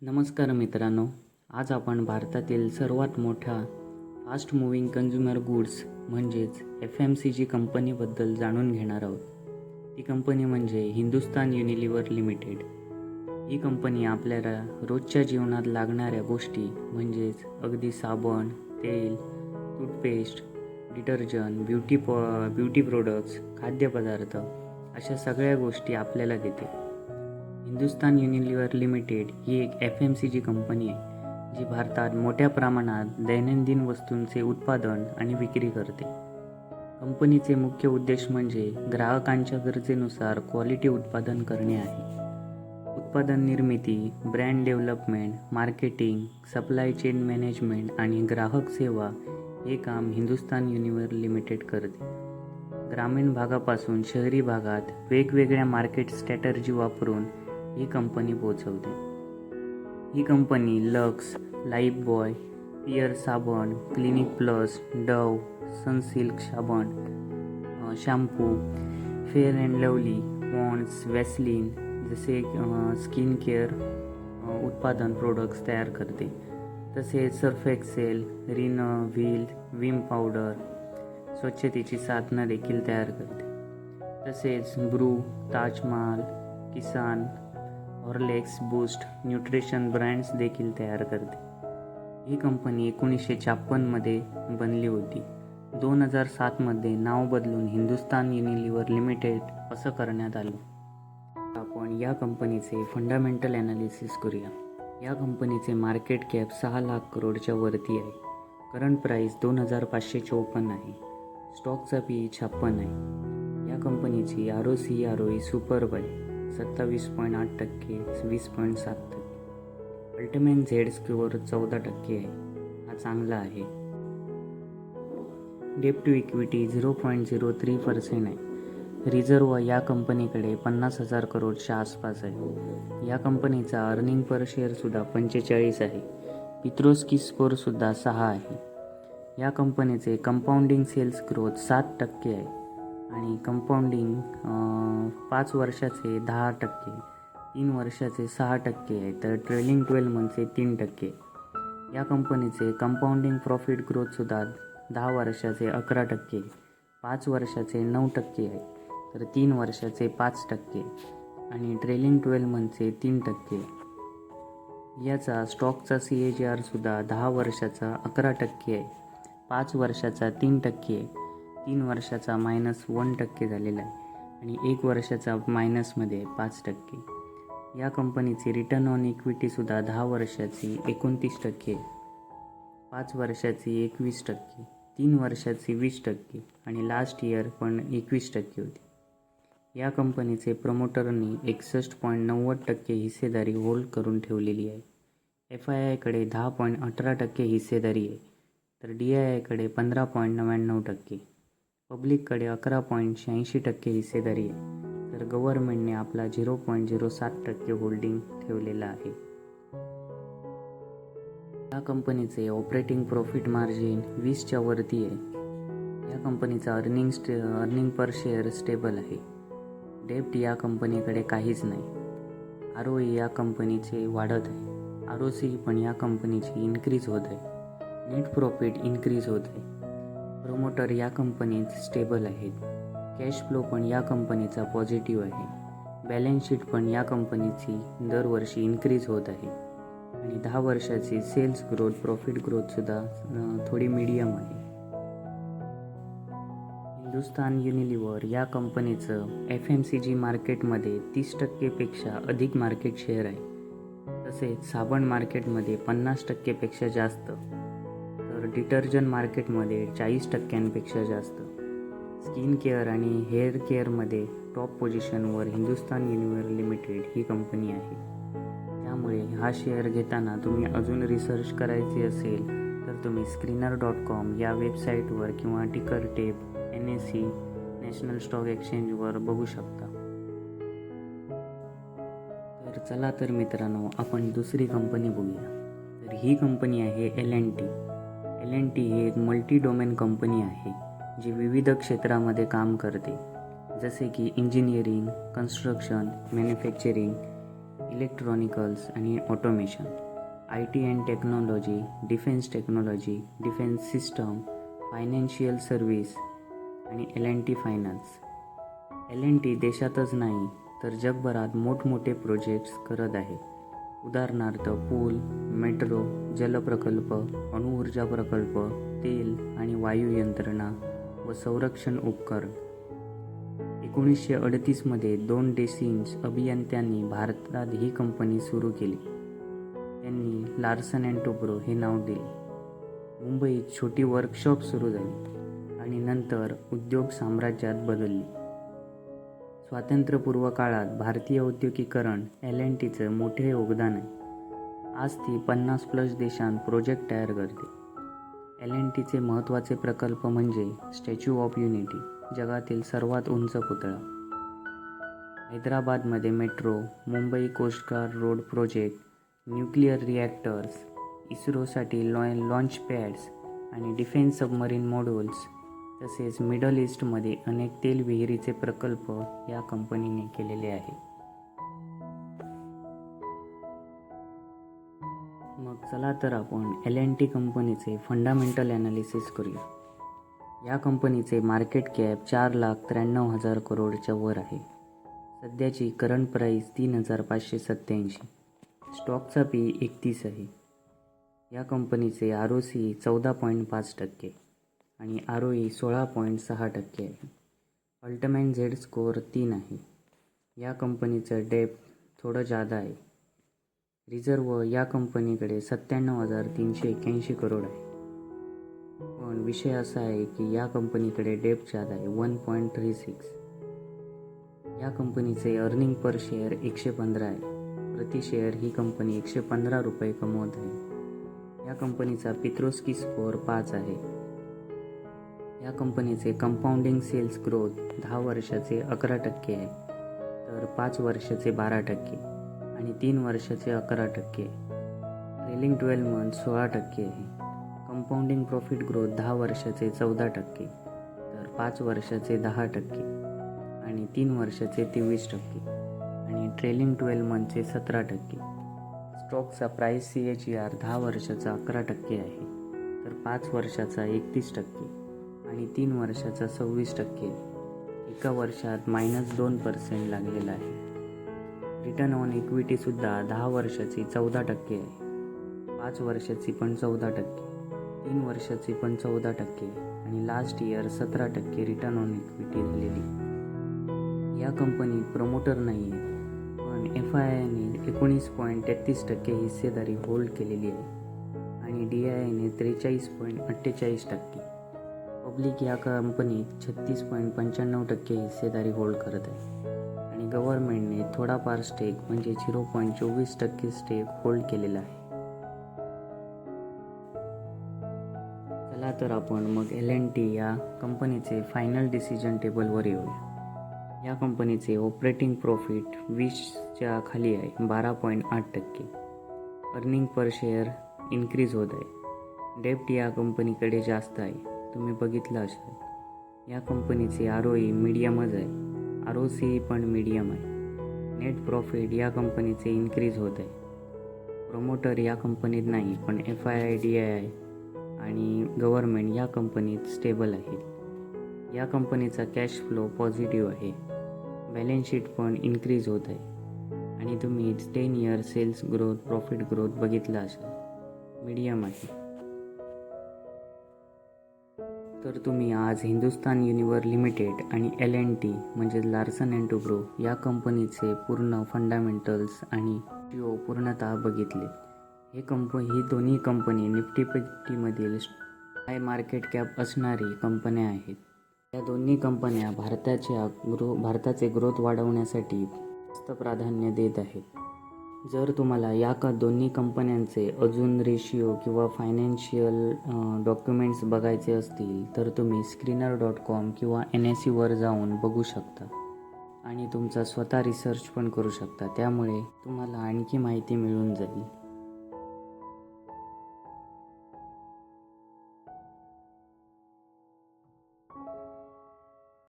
नमस्कार मित्रांनो, आज आपण भारतातील सर्वात मोठ्या फास्ट मूव्हिंग कन्झ्युमर गुड्स म्हणजेच FMCG कंपनीबद्दल जाणून घेणार आहोत. ती कंपनी म्हणजे हिंदुस्तान युनिलिव्हर लिमिटेड. ही कंपनी आपल्याला रोजच्या जीवनात लागणाऱ्या गोष्टी म्हणजेच अगदी साबण, तेल, टूथपेस्ट, डिटर्जंट, ब्युटी प्रोडक्ट्स, खाद्यपदार्थ अशा सगळ्या गोष्टी आपल्याला देते. हिंदुस्तान युनिलिव्हर लिमिटेड ही एक FMCG कंपनी आहे जी भारतात मोठ्या प्रमाणात दैनंदिन वस्तूंचे उत्पादन आणि विक्री करते. कंपनीचे मुख्य उद्देश म्हणजे ग्राहकांच्या गरजेनुसार क्वालिटी उत्पादन करणे आहे. उत्पादन निर्मिती, brand development, marketing, supply chain management आणि ग्राहक सेवा हे काम हिंदुस्तान युनिलिव्हर लिमिटेड करते. ग्रामीण भागापासून शहरी भागात वेगवेगळ्या मार्केट स्ट्रॅटर्जी वापरून ही कंपनी पोहोचवते. ही कंपनी लक्स, लाईफबॉय, पिअर साबण, क्लिनिक प्लस, डव, सनसिल्क साबण, shampoo, Fair and Lovely, Pond's, Vaseline जसे स्किन केअर उत्पादन प्रोडक्ट्स तयार करते. तसेच Surf Excel, Rin Wheel, Vim powder, स्वच्छतेची साधनं देखील तयार करते. तसेच Bru, Taj Mahal, Kissan, Horlicks, Boost, nutrition brands देखील तयार करते. ही कंपनी 1956मध्ये बनली होती. 2007मध्ये नाव बदलून हिंदुस्तान युनिलिव्हर लिमिटेड असं करण्यात आलं. आपण या कंपनीचे फंडामेंटल ॲनालिसिस करूया. या कंपनीचे मार्केट कॅप 6 लाख करोडच्या वरती आहे. करंट प्राईस 2554 आहे. स्टॉकचा PE 56 आहे. या कंपनीची ROC ROE सुपर्ब आहे. 27.8%, 20.7%. अल्टिमेट झेड स्कोअर 14% आहे. हा चांगला आहे. डेट टू इक्विटी 0.03% आहे. रिझर्व या कंपनीकडे 50,000 करोडच्या आसपास आहे. या कंपनीचा अर्निंग पर शेअरसुद्धा 45 आहे. पित्रोस्की स्कोअरसुद्धा 6 आहे. या कंपनीचे कंपाऊंडिंग सेल्स ग्रोथ 7% आहे आणि कंपाऊंडिंग 5 वर्षाचे 10%, 3 वर्षाचे 6% आहे, तर ट्रेलिंग 12 मंथचे 3%. या कंपनीचे कंपाऊंडिंग प्रॉफिट ग्रोथसुद्धा 10 वर्षाचे 11%, 5 वर्षाचे 9% आहे, तर 3 वर्षाचे 5% आणि ट्रेलिंग 12 मंथचे 3%. याचा स्टॉकचा CAGR सुद्धा 10 वर्षाचा 11% आहे, 5 वर्षाचा 3% आहे, 3 वर्षाचा -1% झालेला आहे आणि 1 वर्षाचा मायनसमध्ये 5%. या कंपनीची रिटर्न ऑन इक्विटीसुद्धा 10 वर्षाची 29% आहे, 5 वर्षाची 21%, 3 वर्षाची 20% आणि लास्ट इयर पण 21% होती. या कंपनीचे प्रमोटरनी 61.90% हिस्सेदारी होल्ड करून ठेवलेली आहे. FIIकडे 10.18% हिस्सेदारी आहे, तर DIIकडे 15.99%, पब्लिककडे 11.86% हिस्सेदारी आहे, तर गव्हर्नमेंटने आपला 0.07% होल्डिंग ठेवलेला आहे. या कंपनीचे ऑपरेटिंग प्रॉफिट मार्जिन 20च्या वरती आहे. या कंपनीचा अर्निंग पर शेअर स्टेबल आहे. डेब्ट या कंपनीकडे काहीच नाही. ROE या कंपनीचे वाढत आहे. ROC पण या कंपनीची इन्क्रीज होत आहे. नेट प्रॉफिट इन्क्रीज होत आहे. प्रमोटर या कंपनीत स्टेबल आहेत. कॅश फ्लो पण या कंपनीचा पॉझिटिव्ह आहे. बॅलन्स शीट पण या कंपनीची दरवर्षी इन्क्रीज होत आहे आणि 10 वर्षाची सेल्स ग्रोथ, प्रॉफिट ग्रोथसुद्धा थोडी मीडियम आहे. हिंदुस्तान युनिलिव्हर या कंपनीचं FMCG मार्केटमध्ये 30% पेक्षा अधिक मार्केट शेअर आहे. तसेच साबण मार्केटमध्ये 50% पेक्षा जास्त, तर डिटर्जंट मार्केटमध्ये 40% पेक्षा जास्त. स्किन केअर आणि हेअर केअरमध्ये टॉप पोझिशनवर हिंदुस्तान युनिलिव्हर लिमिटेड ही कंपनी आहे. त्यामुळे हा शेअर घेताना तुम्ही अजून रिसर्च करायची असेल तर तुम्ही screener.com या वेबसाईटवर किंवा टिकर टेप NSE नॅशनल स्टॉक एक्सचेंजवर बघू शकता. तर चला तर मित्रांनो, आपण दुसरी कंपनी बघूया. तर ही कंपनी आहे L&T. L&T ही एक मल्टी डोमेन कंपनी आहे जी विविध क्षेत्रामध्ये काम करते, जसे की इंजिनिअरिंग, कन्स्ट्रक्शन, मॅन्युफॅक्चरिंग, इलेक्ट्रॉनिकल्स आणि automation, IT and technology, defence technology, defence system, financial service आणि L&T फायनान्स. L&T देशातच नाही तर जगभरात मोठमोठे प्रोजेक्ट्स करत आहे. उदाहरणार्थ पूल, मेट्रो, जलप्रकल्प, अणुऊर्जा प्रकल्प, तेल आणि वायू यंत्रणा व संरक्षण उपकरण. 1938मध्ये 2 डेसिन्स अभियंत्यांनी भारतात ही कंपनी सुरू केली. त्यांनी लार्सन अँड टुब्रो हे नाव दिले. मुंबईत छोटी वर्कशॉप सुरू झाली आणि नंतर उद्योग साम्राज्यात बदलली. स्वातंत्र्यपूर्व काळात भारतीय औद्योगिकीकरण L&Tचं मोठे योगदान आहे. आज ती 50+ देशांत प्रोजेक्ट तयार करते. L&Tचे महत्त्वाचे प्रकल्प म्हणजे स्टॅच्यू ऑफ युनिटी, जगातील सर्वात उंच पुतळा, हैदराबादमध्ये metro, Mumbai coastguard road project, nuclear reactors, इस्रोसाठी लॉन्च पॅड्स आणि डिफेन्स सबमरीन मॉड्यूल्स, तसेच मिडल ईस्टमध्ये अनेक तेल विहिरीचे प्रकल्प या कंपनीने केलेले आहे. मग चला तर आपण L&T कंपनीचे फंडामेंटल ॲनालिसिस करूया. या कंपनीचे मार्केट कॅप 4,93,000 करोडच्या वर आहे. सध्याची करंट प्राईस 3,587. स्टॉकचा P 31 आहे. या कंपनीचे ROC 14.5% आणि ROE 16.6% आहे. अल्टिमेट झेड स्कोअर 3 आहे. या कंपनीचं डेप्ट थोडं जादा आहे. रिझर्व या कंपनीकडे 97,381 करोड आहे. पण विषय असा आहे की या कंपनीकडे डेप्ट जादा आहे 1.36. या कंपनीचे अर्निंग पर शेअर 115 आहे. प्रति शेअर ही कंपनी 115 रुपये कमवत आहे. या कंपनीचा पित्रोस्की स्कोअर 5 आहे. या कंपनीचे कंपाऊंडिंग सेल्स ग्रोथ 10 वर्षाचे 11% आहे, तर 5 वर्षाचे 12% आणि 3 वर्षाचे 11%. ट्रेलिंग 12 मंथ 16% आहे. कंपाऊंडिंग प्रॉफिट ग्रोथ 10 वर्षाचे 14%, तर 5 वर्षाचे 10% आणि 3 वर्षाचे 23% आणि ट्रेलिंग 12 मंथचे 17%. स्टॉकचा प्राईस CAGR 10 वर्षाचा 11% आहे, तर 5 वर्षाचा 31% आणि 3 वर्षाचा 26%. एका वर्षात -2% लागलेला आहे. रिटर्न ऑन इक्विटीसुद्धा 10 वर्षाची 14% आहे, 5 वर्षाची पण 14%, 3 वर्षाची पण 14% आणि last year 17% return on equity झालेली. या कंपनीत प्रमोटर नाही आहे, पण FIIने 19.33% हिस्सेदारी होल्ड केलेली आहे आणि DIIने 43.48%. पब्लिक या कंपनीत 36.95% हिस्सेदारी होल्ड करत आहे आणि गव्हर्नमेंटने थोडाफार स्टेक म्हणजे 0.24% स्टेक होल्ड केलेला आहे. चला तर आपण मग L&T या कंपनीचे फायनल डिसिजन टेबलवर येऊया. या कंपनीचे ऑपरेटिंग प्रॉफिट 20च्या खाली आहे, 12.8%. अर्निंग पर शेअर इन्क्रीज होत आहे. डेप्ट या कंपनीकडे जास्त आहे, तुम्ही बघितलं असेल. या कंपनीचे ROE मीडियमच आहे, ROC पण मीडियम आहे. नेट प्रॉफिट या कंपनीचे इन्क्रीज होत आहे. प्रमोटर या कंपनीत नाही, पण FII, DII आणि गव्हर्नमेंट या कंपनीत स्टेबल आहे. या कंपनीचा कॅश फ्लो पॉझिटिव्ह आहे. बॅलन्स शीट पण इन्क्रीज होत आहे आणि तुम्ही 10 year sales growth, profit growth बघितला असेल, मीडियम आहे. तर तुम्ही आज हिंदुस्तान युनिलिव्हर लिमिटेड आणि L&T म्हणजे लार्सन अँड टुब्रो या कंपनीचे पूर्ण फंडामेंटल्स आणि पूर्णतः बघितले. ही दोन्ही कंपनी निफ्टी 50मधील हाय मार्केट कॅप असणारी कंपन्या आहेत. या दोन्ही कंपन्या भारताचे ग्रोथ वाढवण्यासाठी जास्त प्राधान्य देत आहेत. जर तुम्हाला या दोन्ही कंपन्यांचे अजून रेशिओ किंवा फायनान्शियल डॉक्युमेंट्स बघायचे असतील तर तुम्ही screener.com किंवा NSEवर जाऊन बघू शकता आणि तुमचा स्वतः रिसर्च पण करू शकता. त्यामुळे तुम्हाला आणखी माहिती मिळून जाईल.